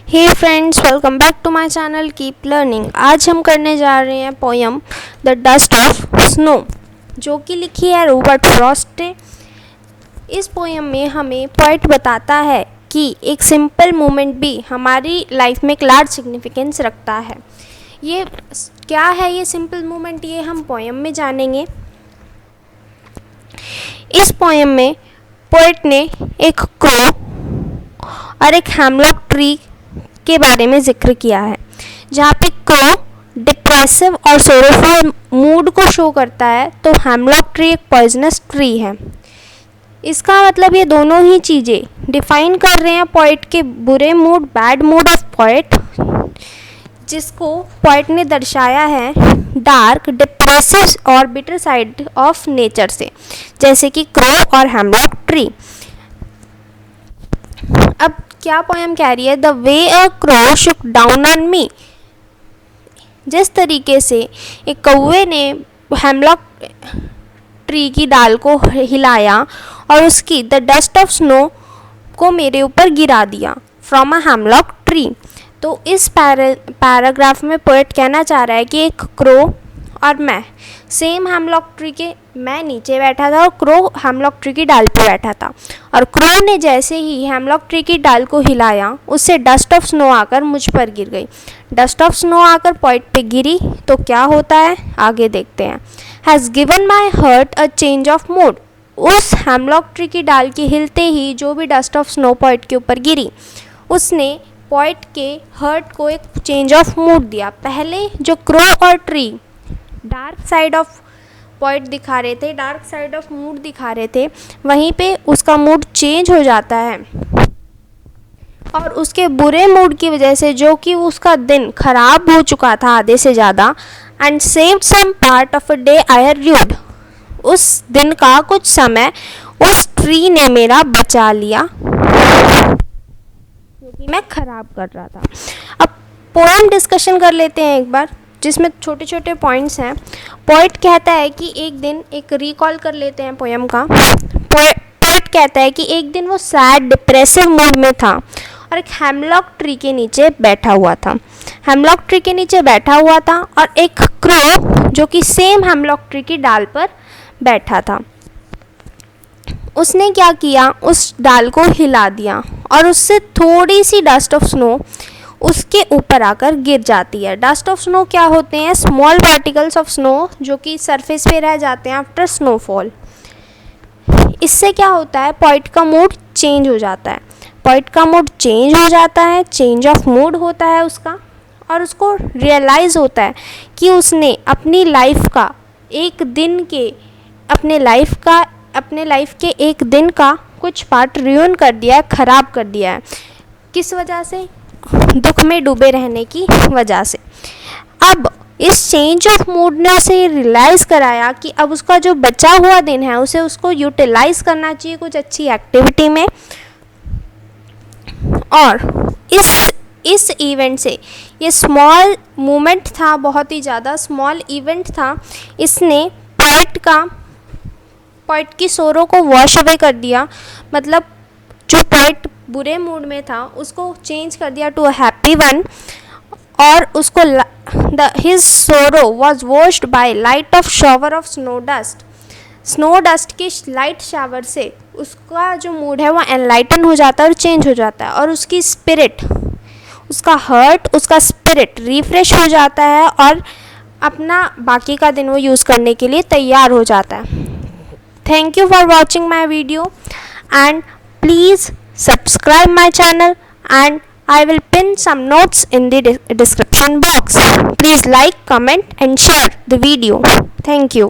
Hey friends, welcome back to my channel keep learning. आज हम करने जा रहे हैं poem the dust of snow, जो कि लिखी है रॉबर्ट फ्रॉस्ट ने। इस पोयम में हमें पोएट बताता है कि एक सिंपल मोमेंट भी हमारी लाइफ में एक लार्ज सिग्निफिकेंस रखता है। ये क्या है ये सिंपल मोमेंट, ये हम पोयम में जानेंगे। इस पोयम में पोएट ने एक क्रो और एक हेमलॉक ट्री के बारे में जिक्र किया है, जहाँ पे क्रो डिप्रेसिव और सोरोफुल मूड को शो करता है, तो हेमलॉक ट्री एक पॉइजनस ट्री है। इसका मतलब ये दोनों ही चीज़ें डिफाइन कर रहे हैं पोएट के बुरे mood, bad mood off poet, जिसको पोएट ने दर्शाया है डार्क, डिप्रेसिव और बिटर साइड ऑफ नेचर से, जैसे कि क्रो और हेमलॉक ट्री। अब क्या पोएम कह रही है? The way a crow Shuk down on me, जिस तरीके से एक कौवे ने हेमलॉक ट्री की डाल को हिलाया और उसकी द डस्ट ऑफ स्नो को मेरे ऊपर गिरा दिया फ्रॉम अ हेमलॉक ट्री। तो इस पैराग्राफ में पोएट कहना चाह रहा है कि एक क्रो और मैं सेम हेमलॉक ट्री के, मैं नीचे बैठा था और क्रो हेमलॉक ट्री की डाल पे बैठा था, और क्रो ने जैसे ही हेमलॉक ट्री की डाल को हिलाया, उससे डस्ट ऑफ स्नो आकर मुझ पर गिर गई। डस्ट ऑफ स्नो आकर पोएट पे गिरी तो क्या होता है, आगे देखते हैं। Has given my hurt a change of mood, उस हेमलॉक ट्री की डाल के हिलते ही जो भी डस्ट ऑफ स्नो पोएट के ऊपर गिरी, उसने पोएट के हर्ट को एक चेंज ऑफ मूड दिया। पहले जो क्रो और tree dark side of poet दिखा रहे थे, डार्क साइड ऑफ मूड दिखा रहे थे, वहीं पे उसका मूड चेंज हो जाता है, और उसके बुरे मूड की वजह से, जो कि उसका दिन खराब हो चुका था आधे से ज़्यादा, and saved some part of a day I had rued, उस दिन का कुछ समय उस ट्री ने मेरा बचा लिया क्योंकि मैं खराब कर रहा था। अब पोएम डिस्कशन कर लेते हैं एक बार, जिसमें छोटे छोटे पॉइंट्स हैं। पोएट कहता है कि एक दिन, एक रिकॉल कर लेते हैं पोएम का। पोएट कहता है कि एक दिन वो सैड डिप्रेसिव मूड में था और एक हेमलॉक ट्री के नीचे बैठा हुआ था। हेमलॉक ट्री के नीचे बैठा हुआ था और एक क्रो, जो कि सेम हेमलॉक ट्री की डाल पर बैठा था, उसने क्या किया, उस डाल को हिला दिया और उससे थोड़ी सी डस्ट ऑफ स्नो उसके ऊपर आकर गिर जाती है। डस्ट ऑफ स्नो क्या होते हैं? स्मॉल पार्टिकल्स ऑफ स्नो जो कि सरफेस पे रह जाते हैं आफ्टर स्नोफॉल। इससे क्या होता है, पोएट का मूड चेंज हो जाता है। पोएट का मूड चेंज हो जाता है, चेंज ऑफ मूड होता है उसका, और उसको रियलाइज़ होता है कि उसने अपनी लाइफ का एक दिन के, अपने लाइफ के एक दिन का कुछ पार्ट रुइन कर दिया है, ख़राब कर दिया है। किस वजह से? दुख में डूबे रहने की वजह से। अब इस चेंज ऑफ मूड ने उसे रियलाइज़ कराया कि अब उसका जो बचा हुआ दिन है उसे उसको यूटिलाइज़ करना चाहिए कुछ अच्छी एक्टिविटी में। और इस इवेंट से, ये स्मॉल मोमेंट था, बहुत ही ज़्यादा स्मॉल इवेंट था, इसने पोएट की सोरो को वॉश अवे कर दिया। मतलब जो पोएट बुरे मूड में था उसको चेंज कर दिया टू अ हैप्पी वन, और उसको हिज सोरो was washed by light of shower of snow dust. Snow dust की लाइट शावर से उसका जो मूड है वो एनलाइटन हो जाता है और चेंज हो जाता है, और उसकी स्पिरिट, उसका हर्ट, उसका स्पिरिट रिफ्रेश हो जाता है और अपना बाकी का दिन वो यूज़ करने के लिए तैयार हो जाता है। Thank you for watching my video, and please subscribe my channel, and I will pin some notes in the description box. Please like, comment and share the video. Thank you.